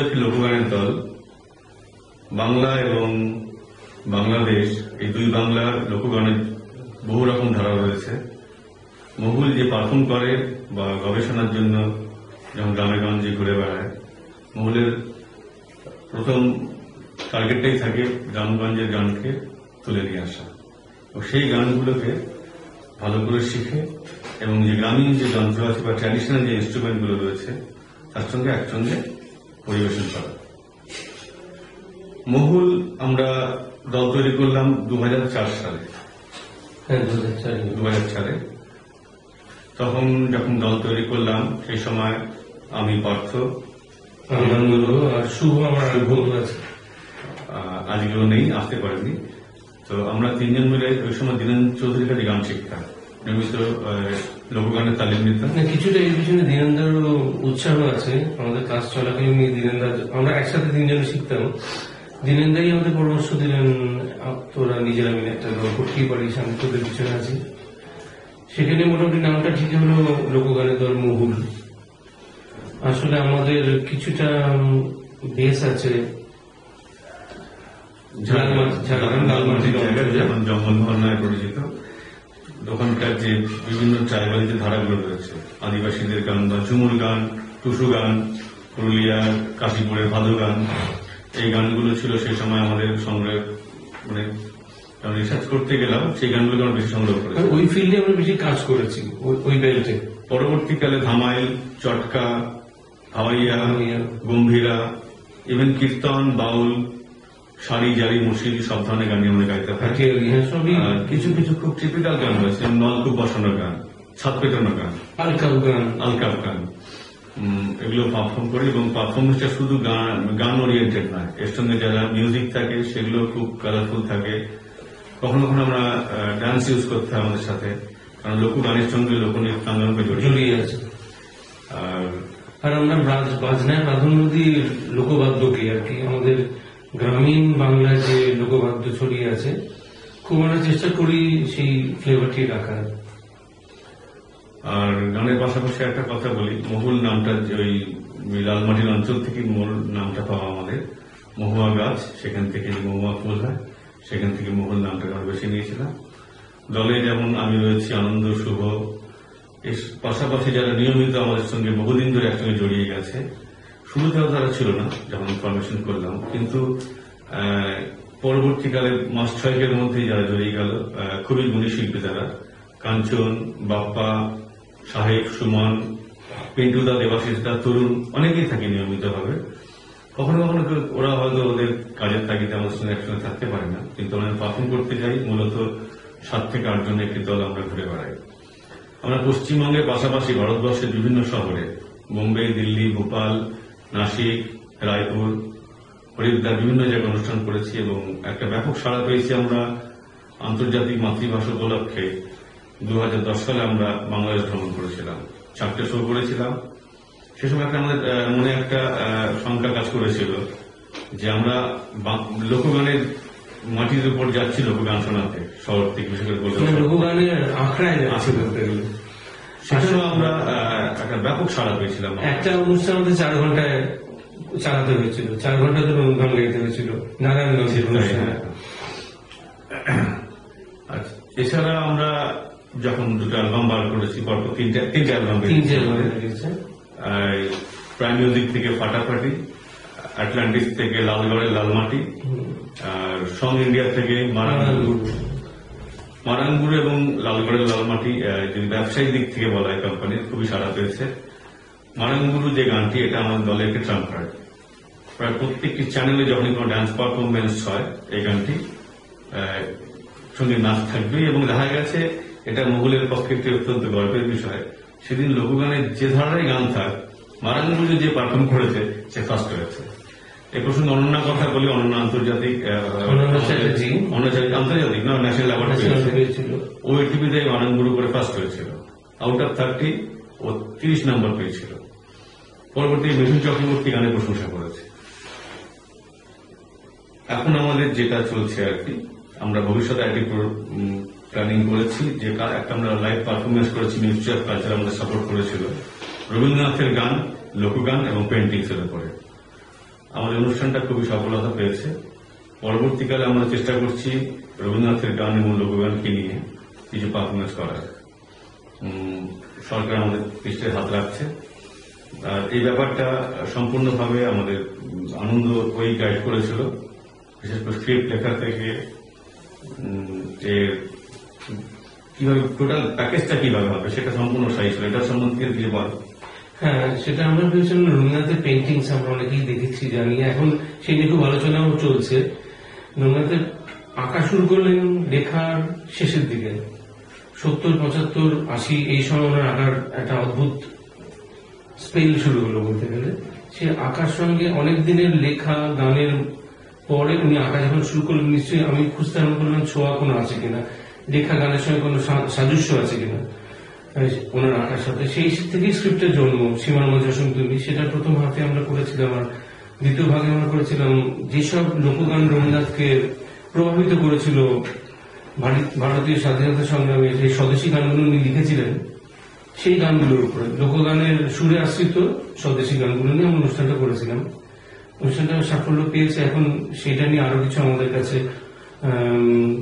একটি লোকগানের দল। বাংলা এবং বাংলাদেশ, এই দুই বাংলার লোকগানের বহু রকম ধারা রয়েছে। মহুল যে পারফর্ম করে বা গবেষণার জন্য যেমন গ্রামে গঞ্জে ঘুরে বেড়ায়, মহুলের প্রথম টার্গেটটাই থাকে গ্রামগঞ্জের গানকে তুলে নিয়ে আসা ও সেই গানগুলোকে ভালো করে শিখে এবং যে গ্রামীণ যে যন্ত্র আছে বা ট্র্যাডিশনাল যে ইনস্ট্রুমেন্টগুলো রয়েছে তার সঙ্গে একসঙ্গে পরিবেশন করা। মহুল আমরা দল তৈরি করলাম 2004 সালে। 2004 তখন যখন দল তৈরি করলাম সেই সময় আমি পার্থ, আর শুভ, আমার আজকেও নেই, আসতে পারেনি। তো আমরা তিনজন মিলে ওই সময় দীনেন চৌধুরীর কাছে গান শিখতাম, নিয়মিত লোকগানের তালিম নিতাম। কিছুটা এই পিছনে দীনেন্দারও উৎসাহ আছে। আমাদের কাজ চলাকালীন দীনেন্দার, আমরা একসাথে তিনজন শিখতাম। দীনেন্দাই আমাদের পরামর্শ দিলেন, তোরা নিজেরা মিলে একটা দল করতেই পারিস, আমি তোদের পিছনে আছি। সেখানে মোটামুটি নামটা ঠিক হলো লোকগানের দল মহুল। আসলে আমাদের কিছুটা বেস আছে যেমন জঙ্গলমহল নামে পরিচিত। ওখানকার যে বিভিন্ন ট্রাইবাল যে ধারাগুলো রয়েছে, আদিবাসীদের গান বা ঝুমুর গান, টুসু গান, পুরুলিয়ার কাশীপুরের ভাদু গান, এই গানগুলো ছিল সেই সময় আমাদের সংগ্রহ, মানে রিসার্চ করতে গেলাম সেই গানগুলো আমরা বেশি সংগ্রহ করেছি। ওই ফিল্ডে আমরা বেশি কাজ করেছি, ওই বেল্টে। পরবর্তীকালে ধামাইল, চটকা, হাওয়াইয়া, গম্ভীরা, ইভেন কীর্তন, বাউল, শাড়ি, জারি, মুর্শিদি সব ধরনের গান আমরা গাইতে থাকি। কিছু কিছু খুব টিপিক্যাল গান রয়েছে, নলকূপ বসানো গান, ছাদ পেটানো গান, আলকাপ গান, এগুলো পারফর্ম করি। এবং পারফরমেন্সটা শুধু গান ওরিয়েন্টেড নয়, এর সঙ্গে যারা মিউজিক থাকে সেগুলো খুব কালারফুল থাকে। কখনো কখনো আমরা ডান্স ইউজ করতে হয় আমাদের সাথে, কারণ লোকগানের সঙ্গে লোকনৃত্য আন্দোলনকে জড়িয়ে আছে। আর আমরা বাজনায় প্রাধান্য দিই লোকবাদ্যকে আর কি। আমাদের গ্রামীণ বাংলায় যে লোকবাদ্য ছড়িয়ে আছে, খুব আমরা চেষ্টা করি সেই ফ্লেভারটি রাখার। আর গানের পাশাপাশি একটা কথা বলি, মহুল নামটা ওই লালমাটির অঞ্চল থেকে মূল নামটা পাওয়া আমাদের। মহুয়া গাছ, সেখান থেকে মহুয়া ফুল হয়, সেখান থেকে মহুল নামটা আমরা বেছে নিয়েছিলাম। দলে যেমন আমি রয়েছি, আনন্দ, শুভ, এর পাশাপাশি যারা নিয়মিত আমাদের সঙ্গে বহুদিন ধরে একসঙ্গে জড়িয়ে গেছে। শুরুতেও তারা ছিল না যখন ফরমেশন করলাম, কিন্তু পরবর্তীকালে মাস 6 মধ্যেই যারা জড়িয়ে গেল, খুবই গুণী শিল্পী তারা। কাঞ্চন, বাপ্পা, সাহেব, সুমন, পিন্টুদা, দেবাশিসদা, তরুণ, অনেকেই থাকে নিয়মিত ভাবে। কখনো কখনো ওরা হয়তো ওদের কাজের তাগিদে আমাদের সঙ্গে একসঙ্গে থাকতে পারে না, কিন্তু আমরা পারফর্ম করতে যাই মূলত 7 থেকে 8 জনের একটি দল আমরা ঘুরে বেড়াই। আমরা পশ্চিমবঙ্গের পাশাপাশি ভারতবর্ষের বিভিন্ন শহরে, বোম্বে, দিল্লি, ভোপাল, নাসিক, রায়পুর, হরিদ্বার, বিভিন্ন জায়গায় অনুষ্ঠান করেছি এবং একটা ব্যাপক সাড়া পেয়েছি। আমরা আন্তর্জাতিক মাতৃভাষা উপলক্ষে 2010 সালে আমরা বাংলাদেশ ভ্রমণ করেছিলাম, 4টে শো করেছিলাম। সে সময় একটা আমাদের মনে একটা শঙ্কা কাজ করেছিল যে আমরা লোকগানের মাটির উপর যাচ্ছি লোকগান শোনাতে, শহর থেকে, বিশেষ করে লোকগানের আখড়ায় যাচ্ছি বলতে গেলে। সেসময় আমরা একটা ব্যাপক সাড়া পেয়েছিলাম। একটা অনুষ্ঠান আমাদের 4 ঘন্টায় চালাতে হয়েছিল, 4 ঘন্টা ধরে গান গাইতে হয়েছিল নারায়ণগঞ্জের অনুষ্ঠানে। এছাড়া আমরা যখন 2টা অ্যালবাম বার করেছি, পরপর 3টে অ্যালবাম প্রাইম মিউজিক থেকে ফাটাফাটি, আটলান্টিস থেকে লালগড়ের লালমাটি, আর সং ইন্ডিয়া থেকে মারাঙ্গুর এবং লালগড়ের লালমাটি। যদি ব্যবসায়িক দিক থেকে বলা হয়, কোম্পানির খুবই সাড়া পেয়েছে। মারাঙ্গুরু যে গানটি, এটা আমার দলের একটি ট্রাম্প কার্ড। প্রায় প্রত্যেকটি চ্যানেলে যখন কোনো ডান্স পারফরমেন্স হয়, এই গানটি সঙ্গে নাচ থাকবে। এবং দেখা গেছে এটা মুঘলের পক্ষে একটি অত্যন্ত গর্বের বিষয়। সেদিন লোকগানের যে ধরনের গান থাক, মারাঙ্গুরু যে পারফর্ম করেছে সে ফার্স্ট হয়েছে। এই প্রসঙ্গে অনন্যা কথা বলি, অনন্যা আন্তর্জাতিক আন্তর্জাতিক না ন্যাশনাল অ্যাওয়ার্ড পেয়েছিল। ও টিভিতে মারাঙ্গুরু করে ফার্স্ট হয়েছিল। আউট অফ 30 ও 30 নম্বর পেয়েছিল। পরবর্তী মিঠুন চক্রবর্তী গানের প্রশংসা করেছে। এখন আমাদের যেটা চলছে আর কি, আমরা ভবিষ্যতে একটি প্ল্যানিং করেছি যে একটা আমরা লাইভ পারফরমেন্স করেছি, মিনিস্ট্রি অফ কালচার আমাদের সাপোর্ট করেছিল, রবীন্দ্রনাথের গান, লোকগান এবং পেন্টিংস এর উপরে। আমাদের অনুষ্ঠানটা খুবই সফলতা পেয়েছে। পরবর্তীকালে আমরা চেষ্টা করছি রবীন্দ্রনাথের গান এবং লোকগানকে নিয়ে কিছু পারফরমেন্স করার। সরকার আমাদের পৃষ্ঠে হাত রাখছে, আর এই ব্যাপারটা সম্পূর্ণভাবে আমাদের আনন্দ ওই গাইড করেছিল। বিশেষ করে স্ক্রিপ্ট লেখা থেকে কিভাবে টোটাল প্যাকেজটা কিভাবে হবে সেটা সম্পূর্ণ সাই ছিল। এটা সম্বন্ধে কিছু বল। হ্যাঁ, সেটা আমরা ভেবেছিলাম রবীন্দ্রনাথের পেন্টিংস আমরা অনেকেই দেখেছি, জানি, এখন সেই নিয়ে খুব আলোচনাও চলছে। রবীন্দ্রনাথের আঁকা শুরু করলেন লেখার শেষের দিকে, 70, 75, 80 এই সময় ওনার আঁকার একটা অদ্ভুত স্পেল শুরু হলো বলতে গেলে। সে আঁকার সঙ্গে অনেক দিনের লেখা গানের পরে উনি আঁকা যখন শুরু করলেন, নিশ্চয়ই আমি খুঁজতে আরম্ভ করলাম ছোঁয়া কোনো আছে কিনা, লেখা গানের সঙ্গে কোনো সাদৃশ্য আছে কিনা ওনার আঁকার সাথে। সেই থেকেই স্ক্রিপ্টের জন্ম, সীমার মজা তুমি, সেটা প্রথম হাতে আমরা করেছিলাম। আর দ্বিতীয় ভাগে আমরা করেছিলাম যেসব লোকগান রবীন্দ্রনাথকে প্রভাবিত করেছিল ভারতীয় স্বাধীনতা সংগ্রামে, যে স্বদেশী গানগুলো উনি লিখেছিলেন, সেই গানগুলোর উপরে লোকগানের সুরে আশ্রিত স্বদেশী গানগুলো নিয়ে আমরা অনুষ্ঠানটা করেছিলাম। অনুষ্ঠানটা সাফল্য পেয়েছে। এখন সেটা নিয়ে আরো কিছু আমাদের কাছে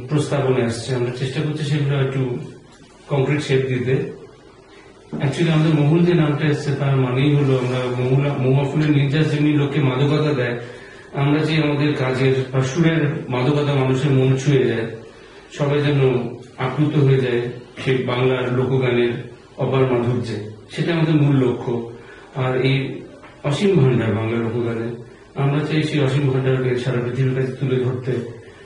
প্রস্তাবনা আসছে। আমরা চেষ্টা করছি সেগুলো একটু কংক্রিট শেপ দিতে। অ্যাকচুয়ালি আমাদের মহুল যে নামটা এসছে তার মানেই হলো আমরা মহুয়া ফুলের নির্যাস যেমনি লোককে মাদকতা দেয়, আমরা যে আমাদের কাজের বা সুরের মাদকতা মানুষের মন ছুঁয়ে যায়, সবাই যেন আপ্লুত হয়ে যায় সেই বাংলার লোকগানের অপার মাধুর্যে, সেটা আমাদের মূল লক্ষ্য। আর এই অসীম ভান্ডার বাংলা লোকগানে, আমরা চাই সেই অসীম ভান্ডারকে সারা পৃথিবীর কাছে তুলে ধরতে,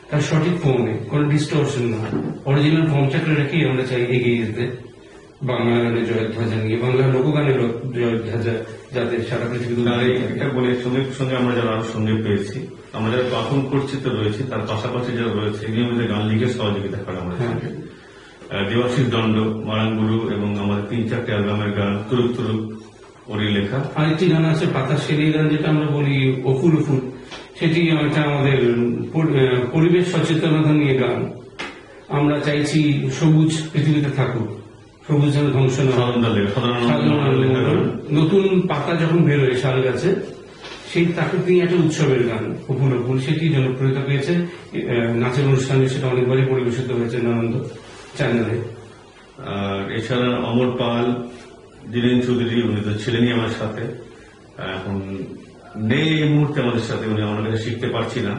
তার সঠিক ফর্মে, কোনো ডিস্টর্শন না, অরিজিনাল ফর্মটাকে রেখেই আমরা চাই এগিয়ে যেতে বাংলা গানের জয়ধ্বজা নিয়ে, বাংলা লোকগানের জয়ধ্বজা যাতে সারা পৃথিবী। এটা বলে সঙ্গীত সঙ্গে আমরা যারা আরো সঙ্গীত পেয়েছি, আমরা যারা পারফর্ম করছি তো রয়েছে, তার পাশাপাশি যারা রয়েছে নিয়মিত গান লিখে সহযোগিতা করে আমাদের সঙ্গে। দেবাশিস দণ্ড, মারাঙ্গুরু এবং আমাদের 3-4টে অ্যালবামের গান তুরুক তুরুক ওরই লেখা। আরেকটি গান আছে পাতা সেরি গান, যেটা আমরা বলি অফুল উফুল, সেটি একটা আমাদের পরিবেশ সচেতনতা নিয়ে গান। আমরা চাইছি সবুজ পৃথিবীতে থাকুক, সবুজ যেন ধ্বংস না হয়। নতুন পাতা যখন বেরোয় শাল গাছে, সেই তাকে নিয়ে একটা উৎসবের গান অফুল উফুল, সেটি জনপ্রিয়তা পেয়েছে। নাচের অনুষ্ঠানে সেটা অনেকবারই পরিবেশিত হয়েছে নানন্দ চ্যানেলে। আর এছাড়া অমর পাল, দীনেন চৌধুরী, উনি তো ছিলেনই আমার সাথে, এখন নেই এই মুহূর্তে আমাদের সাথে, উনি আমার কাছে শিখতে পারছি না।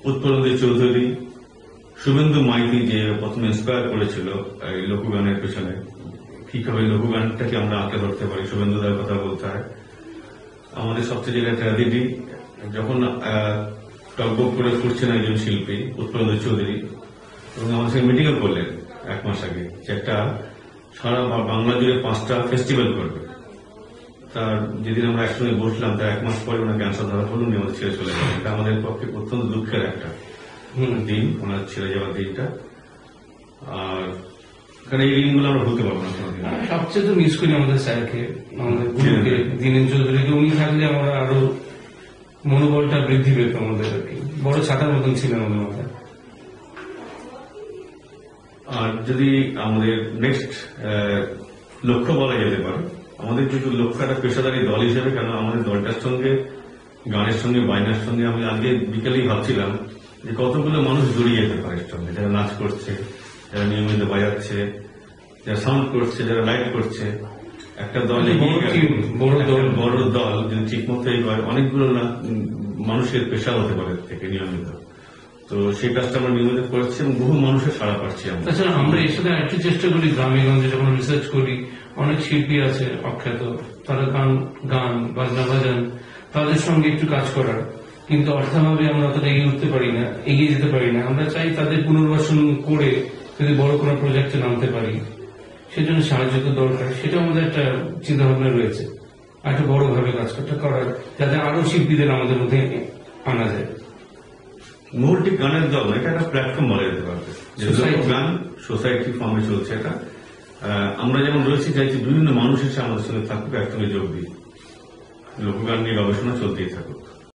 উৎপলন্দী চৌধুরী, শুভেন্দু মাইতি, যে প্রথমে ইন্সপায়ার করেছিল এই লোকগানের পেছনে, কিভাবে লোকগানটাকে আমরা আঁকে ধরতে পারি, শুভেন্দুদার কথা বলতে হয়। আমাদের সবচেয়ে যেটা ট্র্যাজেডি, যখন টকবক করে ফুটছেন একজন শিল্পী উৎপলন্দী চৌধুরী, এবং আমাদের সঙ্গে মিটিংও করলেন 1 মাস আগে, যে একটা সারা বাংলা জুড়ে 5টা ফেস্টিভ্যাল করবে। তার যেদিন আমরা একসঙ্গে বসলাম, তার 1 মাস পরে ওনার ক্যান্সার ধরা পড়ল, উনি আমাদের ছেড়ে চলে গেলেন। এটা আমাদের পক্ষে অত্যন্ত দুঃখের একটা দিন, ওনার ছেড়ে যাওয়ার দিনটা। আর এই দিনগুলো আমরা ভুলতে পারবো না। সবচেয়ে তো মিস করি আমাদের স্যারকে, আমাদের গুরুকে, দীনেন চৌধুরীকে। উনি থাকলে আমরা আরো মনোবলটা বৃদ্ধি পেত আমাদের, আর কি বড় ছাতার মতন ছিলেন আমাদের মাথায়। আর যদি আমাদের নেক্সট লক্ষ্য বলা যেতে পারে, আমাদের কিন্তু লক্ষ্য একটা পেশাদারী দল হিসেবে, কেন আমাদের দলটার সঙ্গে গানের সঙ্গে বাইনার সঙ্গে আমি আজকে বিকেলেই ভাবছিলাম যে কতগুলো মানুষ জড়িয়ে যেতে পারে এর সঙ্গে, যারা নাচ করছে, যারা নিয়মিত বাজাচ্ছে, যারা সাউন্ড করছে, যারা লাইট করছে। একটা দল বড় দল যদি ঠিক মতো হয়, অনেকগুলো মানুষের পেশা হতে পারে থেকে নিয়মিত। তো সেই কাজটা আমরা নিয়মিত করছি এবং বহু মানুষের সাড়া পাচ্ছি। তাছাড়া আমরা এর সাথে একটু চেষ্টা করি, গ্রামে গঞ্জে যখন রিসার্চ করি, অনেক শিল্পী আছে অখ্যাত, তারা গান বাজনা বাজান, তাদের সঙ্গে একটু কাজ করার, কিন্তু অর্থাভাবে আমরা অতটা এগিয়ে যেতে পারি না। আমরা চাই তাদের পুনর্বাসন করে যদি বড় কোনো প্রজেক্টে নামতে পারি, সেজন্য সাহায্য তো দরকার। সেটা আমাদের একটা চিন্তা ভাবনা রয়েছে, একটা বড় ভাবে কাজটা করার, যাতে আরো শিল্পীদের আমাদের মধ্যে আনা যায়। মূলটি গানের দল, এটা একটা প্ল্যাটফর্ম বলা যেতে পারবে, গান সোসাইটি ফর্মে চলছে এটা। আমরা যেমন রয়েছি, চাইছি বিভিন্ন মানুষ এসে আমাদের সঙ্গে থাকুক, একসঙ্গে যোগ দিই, লোকগান নিয়ে গবেষণা চলতেই থাকুক।